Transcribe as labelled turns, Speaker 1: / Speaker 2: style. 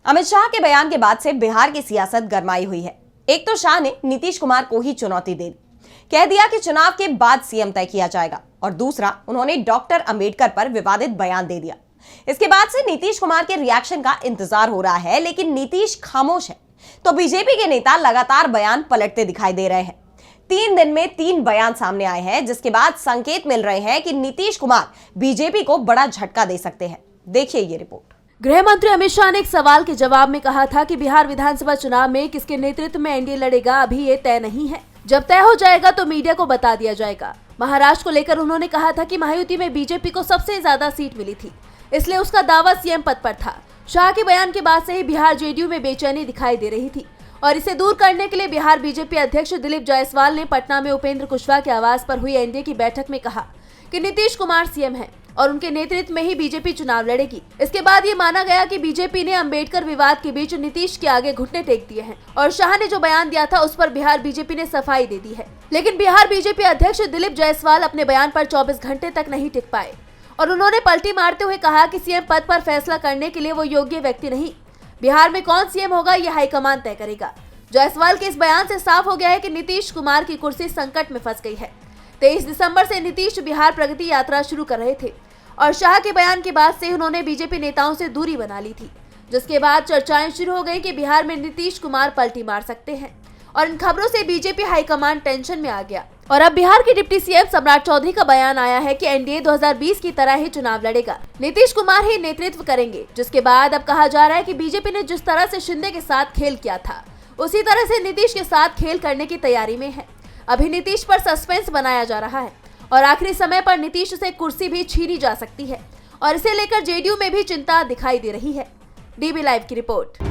Speaker 1: अमित शाह के बयान के बाद से बिहार की सियासत गरमाई हुई है। एक तो शाह ने नीतीश कुमार को ही चुनौती दे दी, कह दिया कि चुनाव के बाद सीएम तय किया जाएगा, और दूसरा उन्होंने डॉक्टर अंबेडकर पर विवादित बयान दे दिया। इसके बाद से नीतीश कुमार के रिएक्शन का इंतजार हो रहा है, लेकिन नीतीश खामोश है। तो बीजेपी के नेता लगातार बयान पलटते दिखाई दे रहे हैं। 3 दिन में 3 बयान सामने आए हैं, जिसके बाद संकेत मिल रहे हैं कि नीतीश कुमार बीजेपी को बड़ा झटका दे सकते हैं। देखिए ये रिपोर्ट।
Speaker 2: गृह मंत्री अमित शाह ने एक सवाल के जवाब में कहा था कि बिहार विधानसभा चुनाव में किसके नेतृत्व में एनडीए लड़ेगा अभी ये तय नहीं है। जब तय हो जाएगा तो मीडिया को बता दिया जाएगा। महाराष्ट्र को लेकर उन्होंने कहा था कि महायुति में बीजेपी को सबसे ज्यादा सीट मिली थी, इसलिए उसका दावा सीएम पद पर था। शाह के बयान के बाद से ही बिहार जेडीयू में बेचैनी दिखाई दे रही थी, और इसे दूर करने के लिए बिहार बीजेपी अध्यक्ष दिलीप जायसवाल ने पटना में उपेंद्र कुशवाहा के आवास पर हुई एनडीए की बैठक में कहा कि नीतीश कुमार सीएम हैं और उनके नेतृत्व में ही बीजेपी चुनाव लड़ेगी। इसके बाद ये माना गया कि बीजेपी ने अंबेडकर विवाद के बीच नीतीश के आगे घुटने टेक दिए हैं, और शाह ने जो बयान दिया था उस पर बिहार बीजेपी ने सफाई दे दी है। लेकिन बिहार बीजेपी अध्यक्ष दिलीप जायसवाल अपने बयान पर 24 घंटे तक नहीं टिक पाए, और उन्होंने पलटी मारते हुए कहा कि सीएम पद पर फैसला करने के लिए वो योग्य व्यक्ति नहीं। बिहार में कौन सीएम होगा ये हाईकमान तय करेगा। जायसवाल के इस बयान से साफ हो गया है कि नीतीश कुमार की कुर्सी संकट में फंस गई है। 23 दिसंबर से नीतीश बिहार प्रगति यात्रा शुरू कर रहे थे, और शाह के बयान के बाद से उन्होंने बीजेपी नेताओं से दूरी बना ली थी, जिसके बाद चर्चाएं शुरू हो गई कि बिहार में नीतीश कुमार पलटी मार सकते हैं। और इन खबरों से बीजेपी हाईकमान टेंशन में आ गया, और अब बिहार के डिप्टी सीएम सम्राट चौधरी का बयान आया है कि एनडीए 2020 की तरह ही चुनाव लड़ेगा, नीतीश कुमार ही नेतृत्व करेंगे। जिसके बाद अब कहा जा रहा है कि बीजेपी ने जिस तरह से शिंदे के साथ खेल किया था, उसी तरह से नीतीश के साथ खेल करने की तैयारी में है। अभी नीतीश पर सस्पेंस बनाया जा रहा है, और आखिरी समय पर नीतीश से कुर्सी भी छीनी जा सकती है, और इसे लेकर जेडीयू में भी चिंता दिखाई दे रही है। डीबी लाइव की रिपोर्ट।